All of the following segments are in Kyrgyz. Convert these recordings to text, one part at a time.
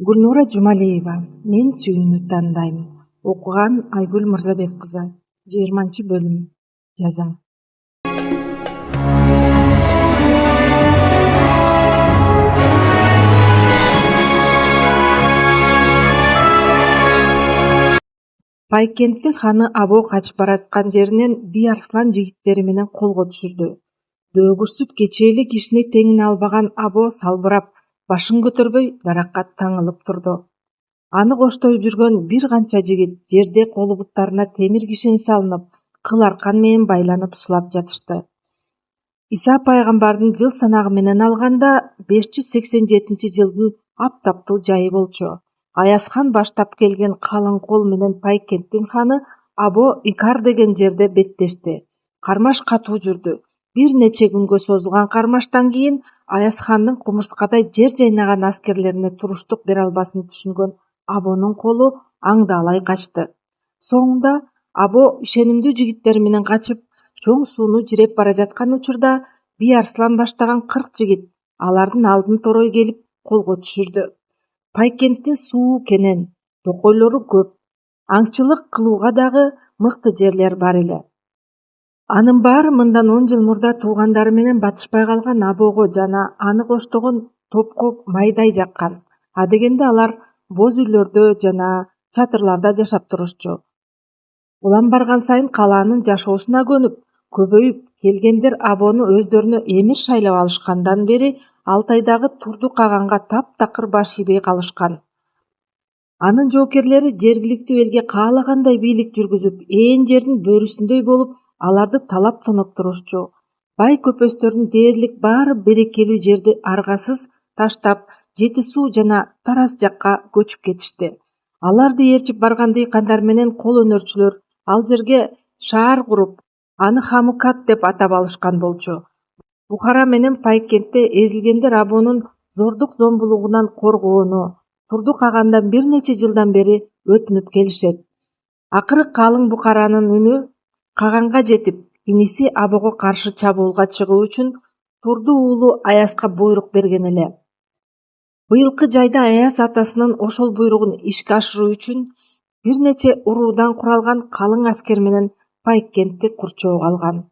Гүлнура Жумалиева. Мен сүйүүнү тандайм. Окуган Айгүл Мырзабек кызы. 20-бөлүм. Жаза. Пайкенттин ханы Або качып бараткан жеринен бий арслан жигиттери менен колго түшүрдү. Дөөгүрсүп кечээли кишини теңине албаган Або салбырап, башын көтөрбөй даракка таңылып турду. Аны коштой жүргөн бир канча жигит жерде колу буттарына темир кишен салынып, кыл аркан менен байланып сулап жатышты. Иса пайгамбардын жыл санагы менен алганда 587-жылдын аптаптуу жайы болчу. Аязхан баштап келген калың кол менен Пайкенттин ханы Або Икар деген жерде беттешти. Кармаш катуу жүрдү. Бир нече күнгө созулган кармаштан кийин Аязхандын кумурскадай жер жайнаган аскерлерине туруштук бере албасын түшүнгөн Абонун колу аңдаалай качты. Соңунда Або ишенимдүү жигиттери менен качып, чоң сууну жиреп бара жаткан учурда бий арслан баштаган 40 жигит алардын алдын torой келип колго түшүрдү. Пайкенттин суу кенен, токойлору көп, аңчылык кылууга дагы мыкты жерлер бар эле. Анын баары мындан 10 жыл мурда туугандары менен батышпай калган Абого жана аны коштогон топко майдай жаккан. Адегенде алар боз үйлөрдө жана чатырларда жашап турушчу. Улам барган сайын калаанын жашоосуна көнүп, көбөйүп келгендер Абону өздөрүнө эмир шайлап алышкандан бери Алтайдагы Турду Каганга таптакыр баш ийбей калышкан. Анын жоокерлери жергиликтүү элге каалагандай бийлик жүргүзүп, ээн жердин бөрүсүндөй болуп, аларды талап тоноп турушчу. Бай көпөстөрдүн дээрлик баары берекелүү жерди аргасыз таштап, Жети суу жана Тарас жакка көчүп кетишти. Аларды ээрчип барган дыйкандар менен кол өнөрчүлөр ал жерге шаар куруп, аны Хамукат деп атап алышкан болчу. Бухара менен Пайкентте эзилгендер Абонун зордук зомбулугунан коргоону Турду Кагандан бир нече жылдан бери өтүнүп келишет. Акыры калың Бухаранын үнү Каганга жетип, иниси Абого каршы чабуулга чыгуу үчүн Турду уулу Аязга буйрук берген эле. Быйылкы жайда Аяз атасынын ошол буйругун ишке ашыруу үчүн бир нече уруудан куралган калың аскер менен Пайкентти курчоого алган.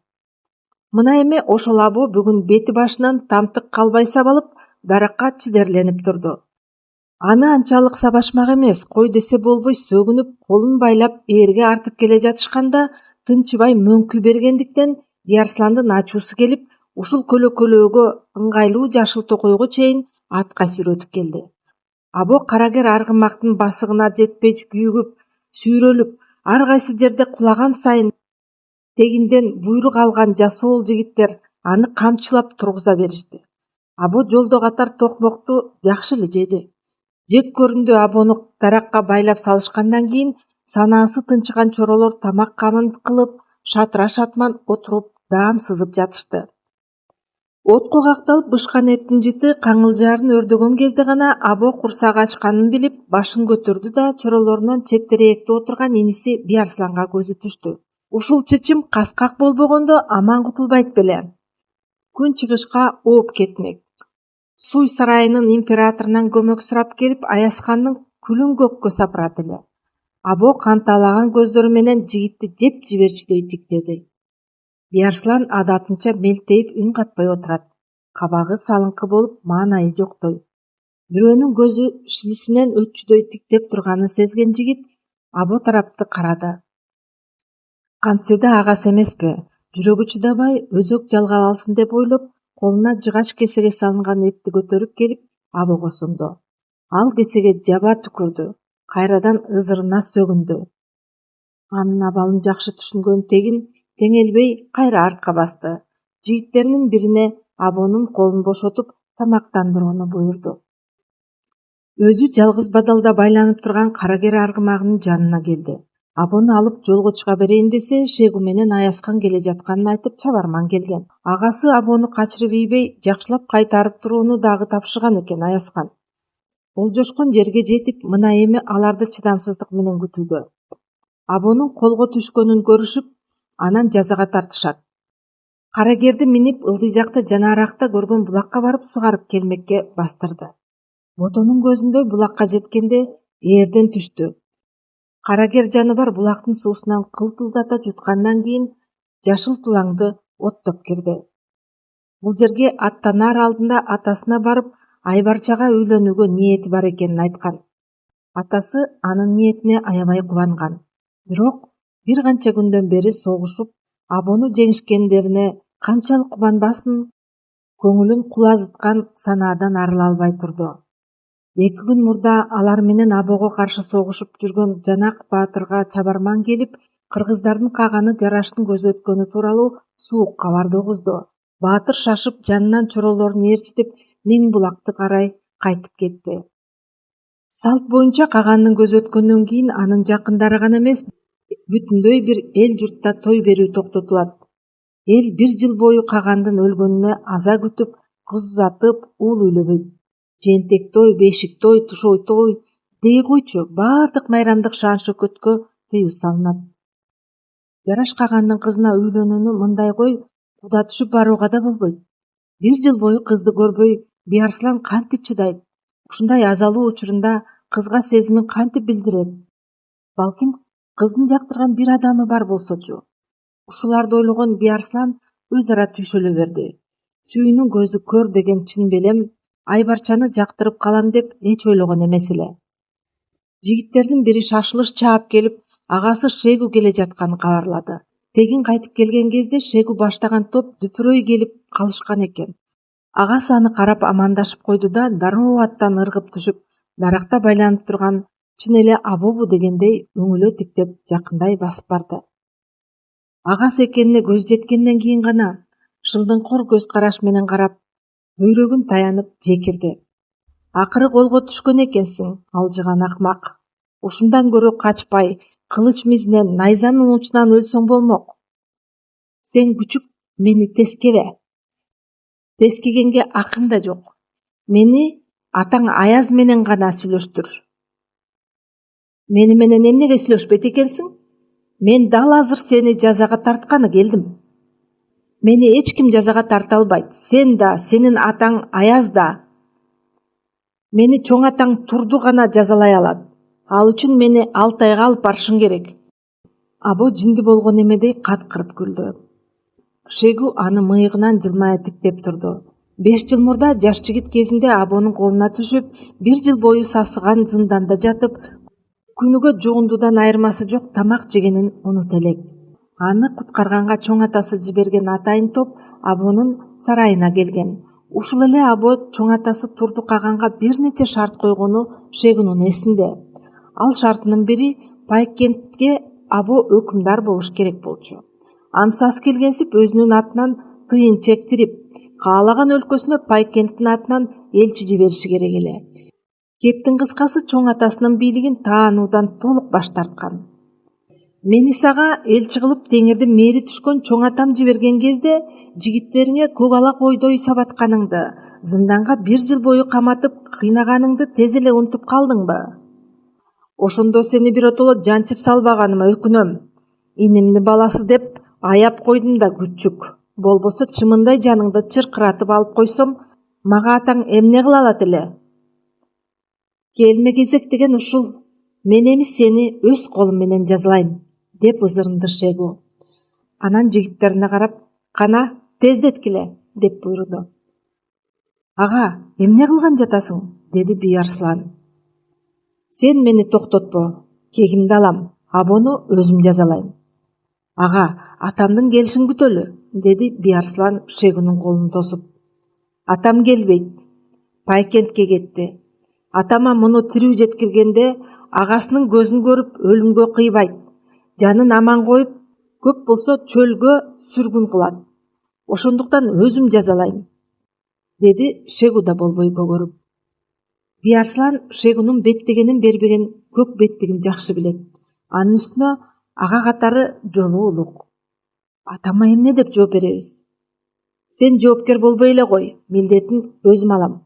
Мына эми ошол Або бүгүн бети башынан тамтык калбай сабалып, даракка чидерленип турду. Аны анчалык сабашмак эмес, кой десе болбой сөгүнүп, колун байлап ээрге артып келе жатышканда тынчыбай мөңкү бергендиктен бий арсландын ачуусу келип, ушул көлөкөлөөгө ыңгайлуу жашыл токойго чейин атка сүрөтүп келди. Або карагер аргымактын басыгына жетпей күйүгүп, сүйрөлүп, ар кайсы жерде кулаган сайын тегинден буйрук алган жасоол жигиттер аны камчылап тургуза беришти. Або жолдо катар токмокту жакшы эле жеди. Жек көрүндү Абону даракка байлап салышкандан кийин санаасы тынчыган чоролор тамак камын кылып, шатыра шатман отуруп, даам сызып жатышты. Отко какталып бышкан эттин жыты каңылжаарын өрдөгөн кезде гана Або курсагы ачканын билип, башын көтөрдү да чоролорунан четтерээкте отурган иниси бий арсланга көзү түштү. Ушул чычым каскак болбогондо аман кутулбайт беле. Күн чыгышка ооп кетмек. Суй сарайынын императорунан көмөк сурап келип, Аязхандын күлүн көккө сапырат эле. Або кантаалаган көздөрү менен жигитти жеп жиберчүдөй тиктеди. Бий арслан адатынча мелтейип үн катпай отурат. Кабагы салыңкы болуп, маанайы жоктой. Бирөөнүн көзү шлисинен өтчүдөй тиктеп турганын сезген жигит Або тарапты карады. Кантсе да агасы эмеспи? Жүрөгү чыдабай, өзөк жалгап алсын деп ойлоп, колуна жыгач кесеге салынган этти көтөрүп келип, Абого сунду. Ал кесеге жаба түкүрдү, кайрадан ызырына сөгүндү. Анын абалын жакшы түшүнгөн тегин теңелбей кайра артка басты. Жигиттеринин бирине Абонун колун бошотуп, тамактандырууну буйрду. Өзү жалгыз бадалда байланып турган карагер аргымагынын жанына келди. Абону алып жолго чыга берейин десе, Шегу менен Аязхан келе жатканын айтып чабарман келген. Агасы Абону качырып ийбей, жакшылап кайтарып турууну дагы тапшырган экен Аязхан. Болжошкон жерге жетип, мына эми аларды чыдамсыздык менен күтүүдө. Абонун колго түшкөнүн көрүшүп, анан жазага тартышат. Карагерди минип ылдый жакта жанааракта көргөн булакка барып сугарып келмекке бастырды. Ботонун көзүндөй булакка жеткенде ээрден түштү. Карагер жаны бар булактын суусунан кылтылдата жуткандан кийин жашыл тулаңды оттоп кирди. Бул жерге аттанаар алдында атасына барып Айбарчага үйлөнүүгө ниети бар экенин айткан. Атасы анын ниетине аябай кубанган. Бирок бир канча күндөн бери согушуп, Абону жеңишкендерине канчалык кубанбасын, көңүлүн кулазыткан санаадан арыла албай турду. 2 күн мурда алар менен Абого каршы согушуп жүргөн Жанак баатырга чабарман келип, кыргыздардын каганы Жараштын көзү өткөнү тууралуу суук кабарды угузду. Баатыр шашып, жанынан чоролорун ээрчитип, Миң булакты карай кайтып кетти. Салт боюнча каганын көзү өткөндөн кийин анын жакындары гана эмес, бүтүндөй бир эл журтта той берүү токтотулат. Эл 1 жыл бою кагандын өлгөнүнө аза күтүп, кыз узатып, уул үйлөбөйт. Жентек той, бешик той, тушой той дей койчу, баардык майрамдык шаан-шөкөткө тыюу салынат. Жараш кагандын кызына үйлөнүүнү мындай кой куда түшүп барууга да болбойт. 1 жыл бою кызды көрбөй, Биарслан кантип чыдайт? Ушундай азалуу учурунда кызга сезимин кантип билдирет? Балким, кыздын жактырган бир адамы бар болсочу. Ушуларды ойлогон Биарслан өз ара түйшөлө берди. Сүйүүнүн көзү көр деген чын белем Айбарчаны жактырып калам деп эч ойлогон эмес эле. Жигиттердин бири шашылыш чаап келип, агасы Шегу келе жатканын кабарлады. Тегин кайтып келген кезде Шегу баштаган топ дүпүрөй келип калышкан экен. Агасы аны карап амандашып койду да дароо аттан ыргып түшүп, даракта байланып турган чын эле Абобу дегендей өңүлө тиктеп жакындай басып барды. Агасы экенине көз жеткенден кийин гана шылдыңкор көз караш менен карап, бөйрөгүн таянып жекирди. Акыры колго түшкөн экенсиң, алжыган акмак. Ушундан көрө качпай, кылыч мизинен, найзанын учунан өлсөң болмок. Сен күчүк мени тескебе. Тескегенге акың да жок. Мени атаң Аяз менен гана сүйлөштүр. Мени менен эмнеге сүйлөшпөйт экенсиң? Мен дал азыр сени жазага тартканы келдим. Мени эч ким жазага тарта албайт. Сен да, сенин атаң Аяз да. Мени чоң атаң Турду гана жазалай алат. Ал үчүн мени Алтайга алып барышың керек. Або жинди болгон эмедей каткырып күлдү. Шегу аны мыйыгынан жылмая тиктеп турду. 5 жыл мурда жаш жигит кезинде Абонун колуна түшүп, 1 жыл бою сасыган зынданда жатып, күнүгө жугундудан айырмасы жок тамак жегенин унут элек. Аны куткарганга чоң атасы жиберген атайын топ Абонун сарайына келген. Ушул эле Або чоң атасы Турду каганга бир нече шарт койгону Шегунун эсинде. Ал шартынын бири Пайкентке Або өкүмдар болуш керек болчу. Ансас келгенсип өзүнүн атынан тыйын чектирип, каалаган өлкөсүнө Пайкенттин атынан элчи жибериши керек эле. Кептин кыскасы чоң атасынын бийлигин таануудан толук баш тарткан. Мени сага элчи кылып теңирдин мэри түшкөн чоң атам жиберген кезде жигиттериңе көк ала койдой сабатканыңды, зынданга 1 жыл бою каматып кыйнаганыңды тез эле унутуп калдыңбы? Ошондо сени биротоло жанчып салбаганыма өкүнөм. Инимдин баласы деп аяп койдум да күчүк. Болбосо чымындай жаныңды чыркыратып алып койсом, мага атаң эмне кыла алат эле? Келме кезек деген ушул. Мен эми сени өз колум менен жазалайм, деп ызырынды Шегу. Анан жигиттерине карап, кана тездеткиле, деп буйруду. Ага, эмне кылган жатасың? Деди Биарслан. Сен мени токтотпо, кегимди алам, Абону өзүм жазалайм. Ага, атамдын келишин күтөлү, деди Биарслан Шегунун колун тосуп. Атам келбейт. Пайкентке кетти. Атама муну тирүү жеткиргенде агасынын көзүн көрүп өлүмгө кыйбайт. Жанын аман коюп, көп болсо чөлгө сүргүн кылат. Ошондуктан өзүм жазалайм, деди Шегу да болбой көгөрүп. Биарслан Шегунун беттегенин бербеген көк беттигин жакшы билет. Анын үстүнө ага катары жолу улук. Атама эмне деп жооп беребиз? Сен жоопкер болбой эле кой, милдетин өзүм алам.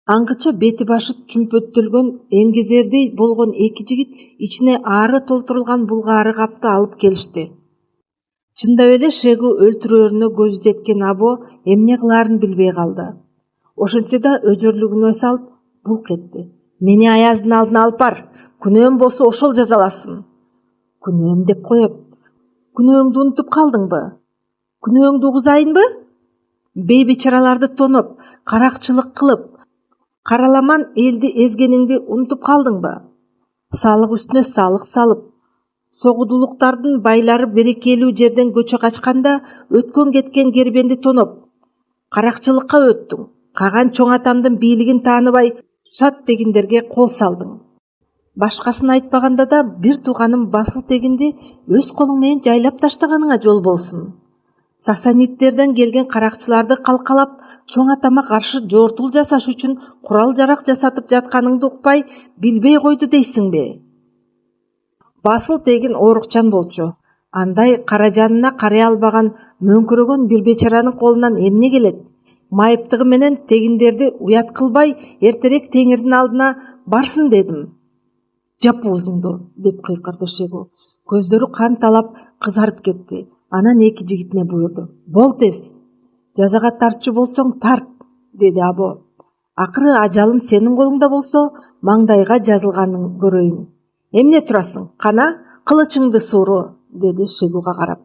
Аңгыча бети башы чүмпөттөлгөн эңгезердей болгон 2 жигит ичине аары толтурулган булгаары капты алып келишти. Чындап эле Шегу өлтүрөөрүнө көзү жеткен Або эмне кылаарын билбей калды. Ошентсе да өжөрлүгүнө салып, булк этти. Мени Аяздын алдына алып бар. Күнөөм болсо ошол жазаласын. Күнөөм деп коет. Күнөөңдү унутуп калдыңбы? Күнөөңдү угузайынбы? Бейбечараларды тоноп, каракчылык кылып, караламан элди эзгениңди унутуп калдыңбы? Салык үстүнө салык салып, согудулуктардын байлары берекелүү жерден көчө качканда өткөн кеткен кербенди тоноп, каракчылыкка өттүң. Каган чоң атамдын бийлигин тааныбай, сат дегендерге кол салдың. Башкасын айтпаганда да бир тууганым басыл тегинди өз колуң менен жайлап таштаганыңа жол болсун. Сасанидтерден келген каракчыларды калкалап, чоң атама каршы жортул жасаш үчүн курал жарак жасатып жатканыңды укпай, билбей койду дейсиңби? Басыл тегин оорукчан болчу. Андай каражанына карай албаган мөңкүрөгөн бир бечаранын колунан эмне келет? Майыптыгы менен тегиндерди уят кылбай, эртерээк теңирдин алдына барсын дедим. Жап оозуңду, деп кыйкырды Шегу. Көздөрү кан талап кызарып кетти. Анан эки жигитине буйрду. Бол тез. Жазага тартчу болсоң тарт, деди Або. Акыры ажалым сенин колуңда болсо, маңдайга жазылганын көрөйүн. Эмне турасың? Кана, кылычыңды сууру, деди Шегуга карап.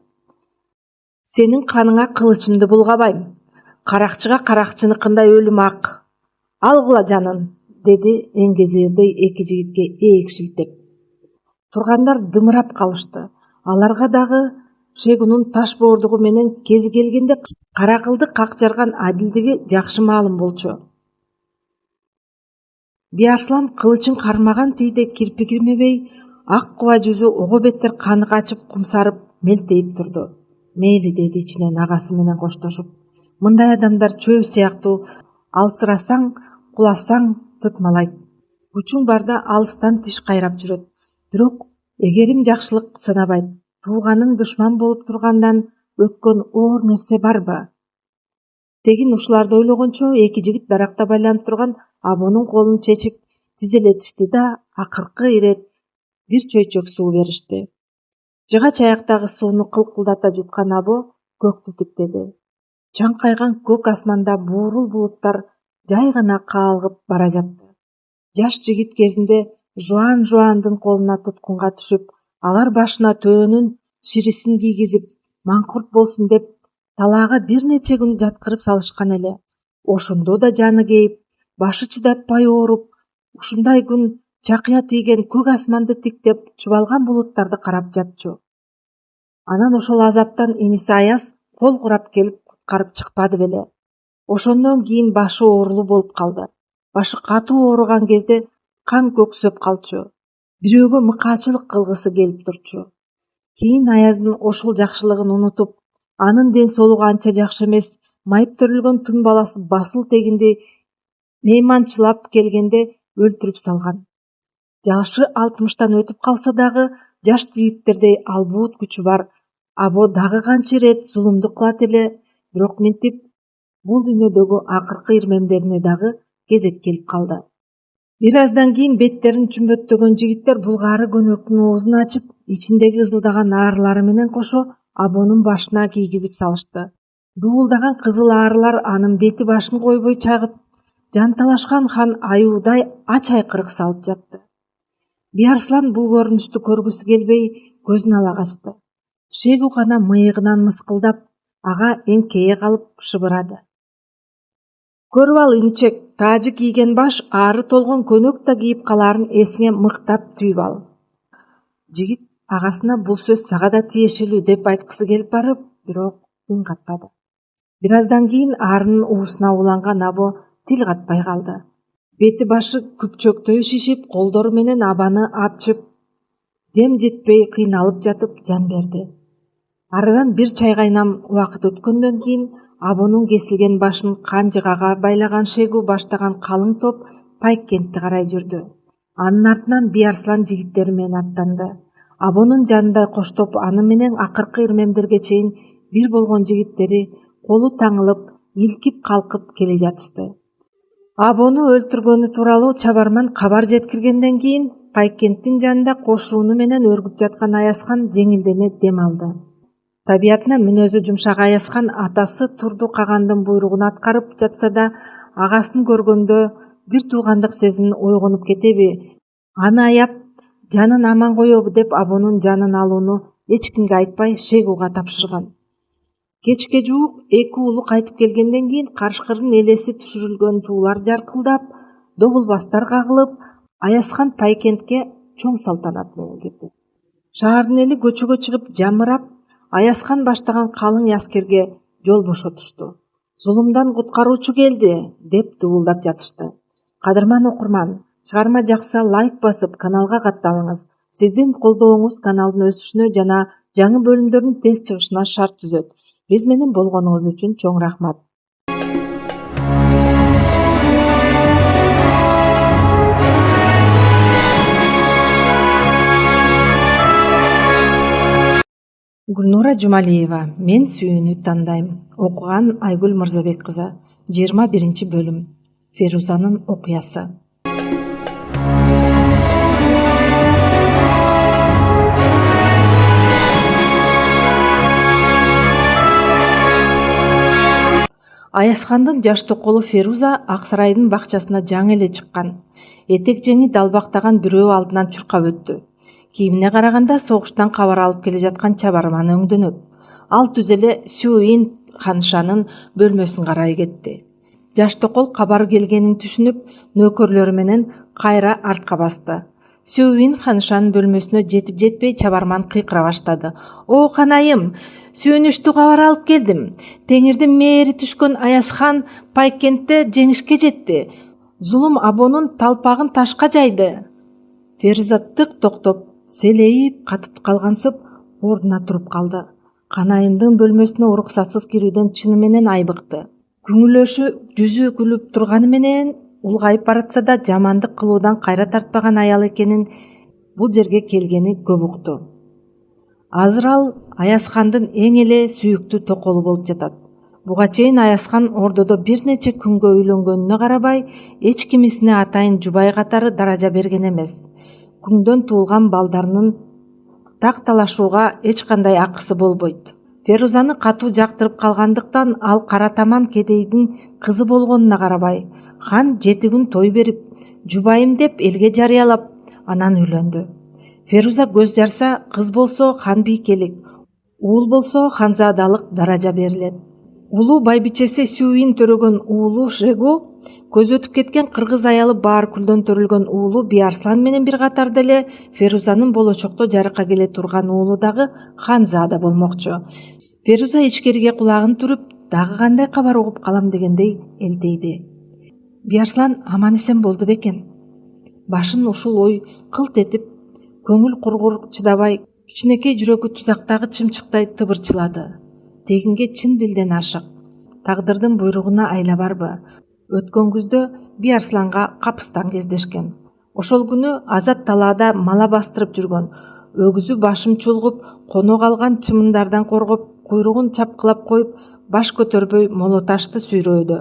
Сенин каныңа кылычымды булгабайм. Каракчыга каракчыныкындай өлүм ак. Алгыла жанын, деди эңгезердей эки жигитке ээк шилтеп. Тургандар дымырап калышты. Аларга дагы Шегунун таш боордугу менен кези келгенде каракылды какжарган адилдиги жакшы маалым болчу. Биарслан кылычын кармаган тийде кирпи кирмебей, ак куба жүзү ого беттер каны качып, кумсарып, мелтейип турду. Мейли, деди ичинен агасы менен коштошуп. Мындай адамдар чөө сыяктуу, алсырасаң, куласаң тытмалайт. Күчүң барда алыстан тиш кайрап жүрөт. Бирок эгерим жакшылык санабайт. Тууганың душман болуп тургандан өткөн оор нерсе барбы? Тегин ушуларды ойлогончо эки жигит даракта байланып турган Абонун колун чечип тизелетишти да акыркы ирет бир чөйчөк суу беришти. Жыга чаяктагы сууну кылкылдата жуткан Або көктү тиктеди. Чаңкайган көк асманда буурул булуттар жай гана каалгып бара жатты. Жаш жигит кезинде Жуандын колуна туткунга түшүп, алар башына төөнүн ширисин кийгизип, маңкурт болсун деп талаага бир нече күн жаткырып салышкан эле. Ошондо да жаны кейип, башы чыдатпай ооруп, ушундай күн чакыя тийген көк асманды тиктеп, чубалган булуттарды карап жатчу. Анан ошол азаптан иниси Аяз кол курап келип куткарып чыкпады беле. Ошондон кийин башы оорулуу болуп калды. Башы катуу ооруган кезде кан көксөп калчу. Бирөөгө мыкаачылык кылгысы келип турчу. Кийин Аяздын ошол жакшылыгын унутуп, анын ден соолугу анча жакшы эмес, майып төрөлгөн тун баласы Басыл тегинди мейманчылап келгенде өлтүрүп салган. Жашы 60-тан өтүп калса дагы, жаш жигиттердей албуут күчү бар. Або дагы канча ирет зулумдук кылат эле, бирок минтип бул дүйнөдөгү акыркы ирмемдерине дагы кезек келип калды. Бир аздан кийин беттерин чүмбөттөгөн жигиттер булгаары көнөктүн оозун ачып, ичиндеги ызылдаган аарылары менен кошо Абонун башына кийгизип салышты. Дуулдаган кызыл аарылар анын бети башын койбой чагып, жанталашкан хан аюудай ач айкырык салып жатты. Биарслан бул көрүнүштү көргүсү келбей көзүн ала качты. Шегу гана мыйыгынан мыскылдап, ага эңкейе калып шыбырады. Көрүп ал инчек, таажы кийген баш, аары толгон көнөк да кийип калаарын эсиңе мыктап түйүп ал. Жигит агасына бул сөз сага да тиешелүү деп айткысы келип барып, бирок үн катпады. Бир аздан кийин аарынын уусуна уланган Або тил катпай калды. Бети башы күпчөктөй шишип, колдору менен абаны апчып, дем жетпей кыйналып жатып жан берди. Арадан бир чайгайнам убакыт өткөндөн кийин Абонун кесилген башын канжыгага байлаган Шегу баштаган калың топ Пайкентти карай жүрдү. Анын артынан Биарслан жигиттери менен аттанды. Абонун жанында коштоп, аны менен акыркы ирмемдерге чейин бир болгон жигиттери колу таңылып, илкип калкып келе жатышты. Абону өлтүргөнү тууралуу чабарман кабар жеткиргенден кийин Пайкенттин жанында кошууну менен өргүп жаткан Аязхан жеңилдене дем алды. Табиятына мүнөзү жумшак Аязхан атасы Турду Кагандын буйругун аткарып жатса да, агасын көргөндө бир туугандык сезим ойгонуп кетеби? Аны аяп жанын аман коебу деп Абонун жанын алууну эч кимге айтпай Шегуга тапшырган. Кечке жуук эки уулу кайтып келгенден кийин карышкырдын элеси түшүрүлгөн туулар жаркылдап, добулбастар кагылып, Аязхан Пайкентке чоң салтанат менен кирди. Шаардын эли көчөгө чыгып жамырап, Аязхан баштаган калың аскерге жол бошотушту. Зулумдан куткаруучу келди деп дуулдап жатышты. Кадырман окурман, чыгарма жакса лайк басып, каналга катталыңыз. Сиздин колдооңуз каналдын өсүшүнө жана жаңы бөлүмдөрдүн тез чыгышына шарт түзөт. Биз менен болгонуңуз үчүн чоң рахмат. Гүлнура Жумалиева. Мен сүйүүнү тандайм. Окуган Айгүл Мырзабек кызы. 21 бөлүм. Ферузанын окуясы. Аязхандын жаш токолу Феруза Ак Сарайдын бакчасына жаңы эле чыккан. Этек жеңи далбактаган бирөө алдынан чуркап өттү. Кийимине караганда согуштан кабар алып келе жаткан чабарман өңдөнөт. Ал түз эле Сюин ханшанын бөлмөсүн карай кетти. Жаш токол кабар келгенин түшүнүп, нөкөрлөрү менен кайра артка басты. Сюин ханшанын бөлмөсүнө жетип жетпей чабарман кыйкыра баштады. О канайым, сүйүнүчтүү кабар алып келдим. Теңирдин мээри түшкөн Аязхан Пайкентте жеңишке жетти. Зулум Абонун талпагын ташка жайды. Феруза тык токтоп, селейип катып калгансып ордуна туруп калды. Канайымдын бөлмөсүнө уруксатсыз кирүүдөн чыны менен айбыкты. Күңүлөшү жүзү күлүп турганы менен улгайып баратса да жамандык кылуудан кайра тартпаган аял экенин бул жерге келгени көп укту. Азыр ал Аязхандын эң эле сүйүктүү токолу болуп жатат. Буга чейин Аязхан ордодо бир нече күнгө үйлөнгөнүнө карабай, эч кимисине атайын жубай катары даража берген эмес. Күңдөн туулган балдарынын так талашууга эч кандай акысы болбойт. Ферузаны катуу жактырып калгандыктан ал Каратаман кедейдин кызы болгонуна карабай, хан 7 күн той берип, жубайым деп элге жарыялап, анан үйлөндү. Феруза көз жарса, кыз болсо хан бийкелик, уул болсо ханзадалык даража берилет. Улуу байбичеси Сюин төрөгөн уулу Шегу, көз өтүп кеткен кыргыз аялы Бааркүлдөн төрүлгөн уулу Биарслан менен бир катарда эле Ферузанын болочокто жарыкка келе турган уулу дагы ханзада болмокчу. Феруза ичкериге кулагын түрүп, дагы кандай кабар угуп калам дегендей элтейди. Биарслан аман эсен болду бекен. Башын ушул ой кылт этип, көңүл кургур чыдабай, кичинекей жүрөгү тузактагы чымчыктай тыбырчылады. Тегинге чын дилден ашык. Тагдырдын буйругуна айла барбы? Өткөн күздө Биарсланга капыстан кездешкен. Ошол күнү Азат талаада мала бастырып жүргөн, өгүзү башын чулгуп, конок алган чымындардан коргоп, куйругун чапкылап коюп, баш көтөрбөй молоташты сүйрөөдө.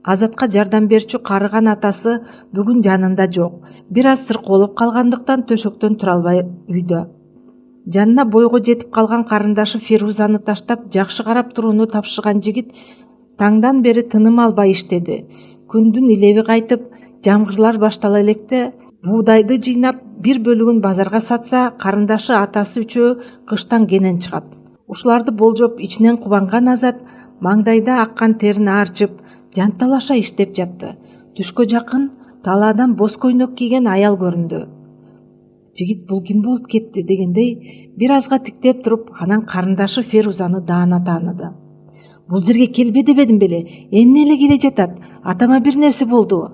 Азатка жардам берчү карыган атасы бүгүн жанында жок. Бир аз сыркоолоп калгандыктан төшөктөн тура албай үйдө. Жанына бойго жетип калган карындашы Ферузаны таштап жакшы карап турууну тапшырган жигит таңдан бери тыным албай иштеди. Күндүн илеби кайтып, жамгырлар баштала электе буудайды жыйнап, бир бөлүгүн базарга сатса, карындашы атасы үчөө кыштан кенен чыгат. Ушуларды болжоп ичинен кубанган Азат маңдайда аккан терин аарчып, жанталаша иштеп жатты. Түшкө жакын талаадан боз көйнөк кийген аял көрүндү. Жигит бул ким болуп кетти дегендей бир азга тиктеп туруп, анан карындашы Ферузаны даана тааныды. Бул жерге келбеди бедим беле, эмне эле келе жатат, атама бир нерсе болду,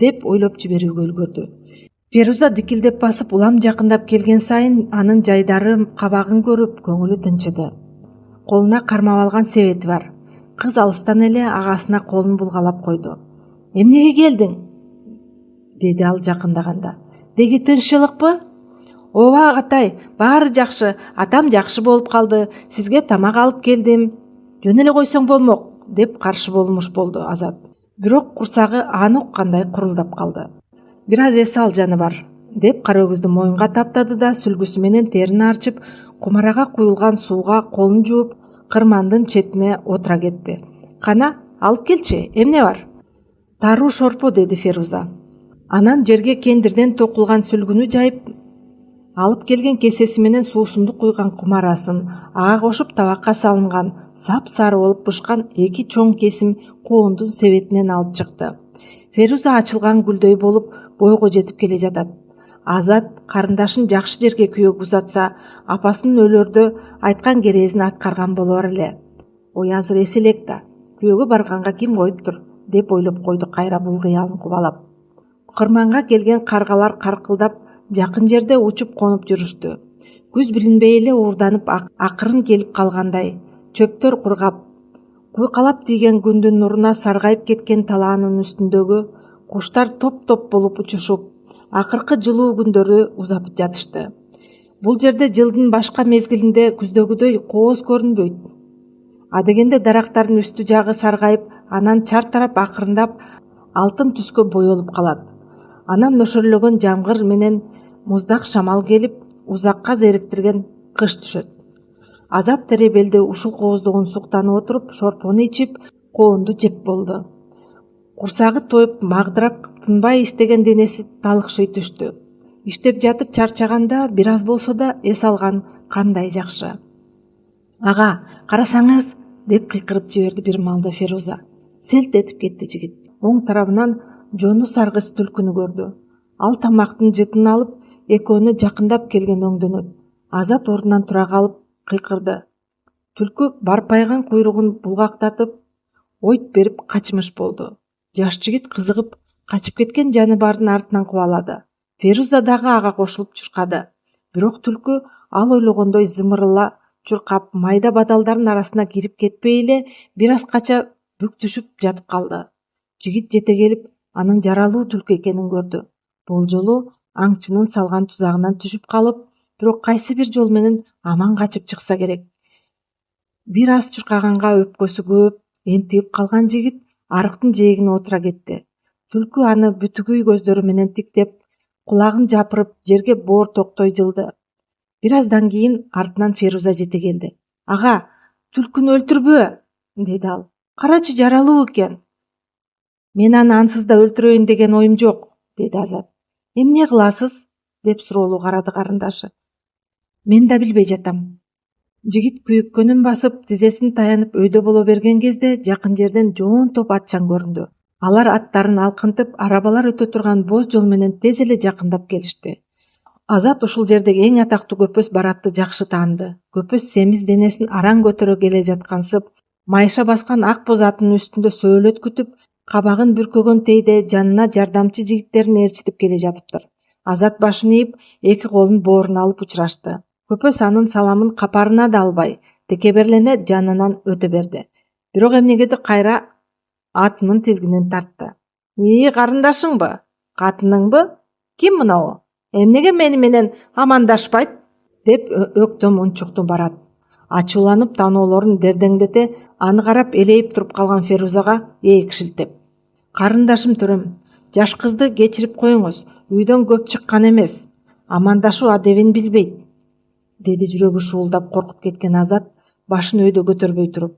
деп ойлоп жиберүүгө үлгөрдү. Феруза дикилдеп басып улам жакындап келген сайын анын жайдары кабагын көрүп көңүлү тынчыды. Колуна кармап алган себети бар. Кыз алыстан эле агасына колун булгалап койду. Эмнеге келдиң? Деди ал жакындаганда. Деги тынччылыкпы? Ооба агатай, баары жакшы, атам жакшы болуп калды, сизге тамак алып келдим. Жөн эле койсоң болмок, деп каршы болмуш болду Азат. Бирок курсагы аны уккандай курулдап калды. Бир аз эс ал жаны бар, деп кара өгүздү моюнга таптады да сүлгүсү менен терин арчып, кумарага куюлган сууга колун жууп, кырмандын четине отура кетти. Кана, алып келчи, эмне бар? Таруу шорпо, деди Феруза. Анан жерге кендирден токулган сүлгүнү жайып, алып келген кесеси менен суусунду куйган кумарасын, ага кошуп табакка салынган сап-сары болуп бышкан 2 чоң кесим коондун себетинен алып чыкты. Феруза ачылган гүлдөй болуп бойго жетип келе жатат. Азат карындашын жакшы жерге күйөөгө узатса, апасынын өлөрдө айткан керезин аткарган болор эле. Ой, азыр эси элек да, күйөөгө барганга ким коюптур, деп ойлоп койду кайра бул кыялын кубалап. Кырманга келген каргалар каркылдап жакын жерде учуп конуп жүрүштү. Күз билинбей эле уурданып акырын келип калгандай, чөптөр кургап, куйкалап тийген күндүн нуруна саргайып кеткен талаанын үстүндөгү куштар топ-топ болуп учушуп, акыркы жылуу күндөрдү узатып жатышты. Бул жерде жылдын башка мезгилинде күздөгүдөй кооз көрүнбөйт. Адегенде дарактардын үстү жагы саргайып, анан чартарап акырындап алтын түскө боелуп калат. Анан нөшөрлөгөн жамгыр менен муздак шамал келип, узакка зериктирген кыш түшөт. Азат теребелди ушул кооздогон суктанып отуруп, шорпону ичип, коонду жеп болду. Курсагы тоюп, магдырап, тынбай иштеген денеси талыкшый түштү. Иштеп жатып чарчаганда бир аз болсо да эс алган кандай жакшы. Ага, карасаңыз, деп кыйкырып жиберди бир маалда Феруза. Селт этип кетти жигит. Оң тарабынан жону саргыч түлкүнү көрдү. Ал тамактын жытын алып, экөөнө жакындап келген өңдөнөт. Азат ордунан тура калып кыйкырды. Түлкү барпайган куйругун булгактатып, ойт берип качмыш болду. Жаш жигит кызыгып, качып кеткен жаныбардын артынан кубалады. Феруза дагы ага кошулуп чуркады. Бирок түлкү ал ойлогондой зымырыла чуркап, майда бадалдардын арасына кирип кетпей эле бир аз кача бүктүшүп жатып калды. Жигит жете келип, анын жаралуу түлкү экенин көрдү. Бул жолу аңчынын салган тузагынан түшүп калып, бирок кайсы бир жол менен аман качып чыкса керек. Бир аз чуркаганга өпкөсү көп энтигип калган жигит арыктын жээгине отура кетти. Түлкү аны бүтүгүй көздөрү менен тиктеп, кулагын жапырып, жерге боор токтой жылды. Бир аздан кийин артынан Феруза жете келди. Ага, түлкүнү өлтүрбө, деди ал. Карачы, жаралуу экен. Мен аны ансыз да өлтүрөйүн деген оюм жок, деди Азат. Эмне кыласыз? Деп суроолуу карады карындашы. Мен да билбей жатам. Жигит күйүккөнүн басып, тизесин таянып өйдө боло берген кезде жакын жерден жоон топ атчан көрүндү. Алар аттарын алкынтып, арабалар өтө турган боз жол менен тез эле жакындап келишти. Азат ушул жердеги эң атактуу көпөс Баратты жакшы тааныды. Көпөс семиз денесин араң көтөрө келе жаткансып, майша баскан ак боз атынын үстүндө сөөлөт күтүп, кабагын бүркөгөн тейде жанына жардамчы жигиттерин ээрчитип келе жатыптыр. Азат башын ийип, эки колун бооруна алып учурашты. Көпөс анын саламын капарына да албай, текеберлене жанынан өтө берди. Бирок эмнегедир кайра атынын тизгинин тартты. Карындашыңбы? Катыныңбы? Ким мынау? Эмнеге мени менен амандашпайт? Деп өктөм унчукту Барат. Ачууланып таноолорун дердеңдете, аны карап элейип туруп калган Ферузага ээк шилтеп. Карындашым Төрөм, жаш кызды кечирип коюңуз, үйдөн көп чыккан эмес. Амандашуу адебин билбейт, деди жүрөгү шуулдап коркуп кеткен Азат, башын өйдө көтөрбөй туруп.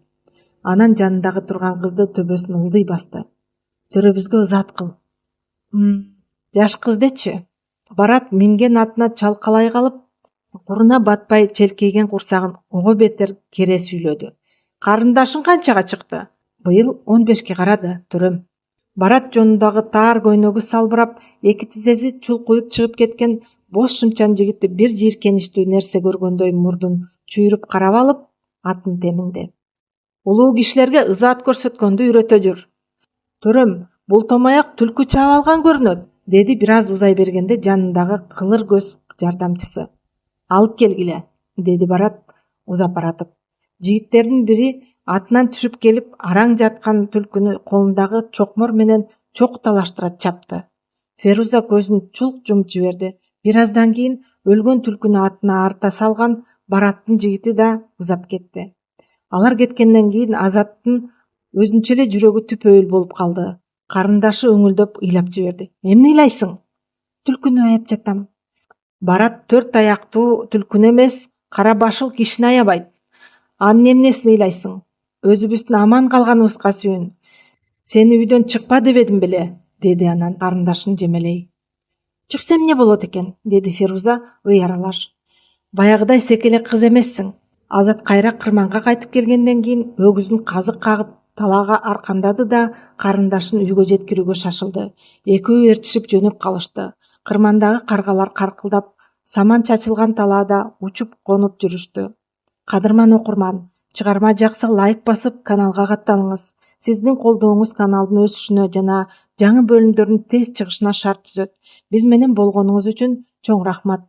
Анан жанындагы турган кызды төбөсүн ылдый басты. Төрөбүзгө ызат кыл. Жаш кыз дечи? Барат минген атына чалкалай калып, куруна батпай челкейген курсагын ого бетер кере сүйлөдү. Карындашың канчага чыкты? Быйыл 15ке карады, Төрөм. Барат жонундагы таар көйнөгү салбырап, эки тизеси чулкуюп чыгып кеткен бош шымчан жигитти бир жийиркеничтүү нерсе көргөндөй мурдун чүйрүп карап алып, атын теминде. Улуу кишилерге ызаат көрсөткөндү үйрөтө жүр. Төрөм, бул томаяк түлкү чаап алган көрүнөт, деди бир аз узай бергенде жанындагы кылыр көз жардамчысы. Алып келгиле, деди Барат узап баратып. Жигиттердин бири атынан түшүп келип, араң жаткан түлкүнү колундагы чокмор менен чок талаштыра чапты. Феруза көзүн чулк жумуп жиберди. Бир аздан кийин өлгөн түлкүнү атына арта салган Бараттын жигити да узап кетти. Алар кеткенден кийин Азаттын өзүнчө эле жүрөгү түпөйүл болуп калды. Карындашы өңүлдөп ыйлап жиберди. Эмне ыйлайсың? Түлкүнү аяп жатам. Барат 4 аяктуу түлкүнү эмес, кара башыл кишини аябайт. Анын эмнесин ыйлайсың? Өзүбүздүн аман калганыбызга сүйүн. Сени үйдөн чыкпа дебедим беле, деди анан карындашын жемелей. Чыксам эмне болот экен, деди Феруза ыяралаш. Баягыдай секеле кыз эмессиң. Азат кайра кырманга кайтып келгенден кийин өгүзүн казык кагып талаага аркандады да карындашын үйгө жеткирүүгө шашылды. Экөө ээрчишип жөнөп калышты. Кырмандагы каргалар каркылдап, саман чачылган талаада учуп конуп жүрүштү. Кадырман окурман, чыгарма жакса лайк басып каналга катталыңыз. Сиздин колдооңуз каналдын өсүшүнө жана жаңы бөлүмдөрдүн тез чыгышына шарт түзөт. Биз менен болгонуңуз үчүн чоң рахмат.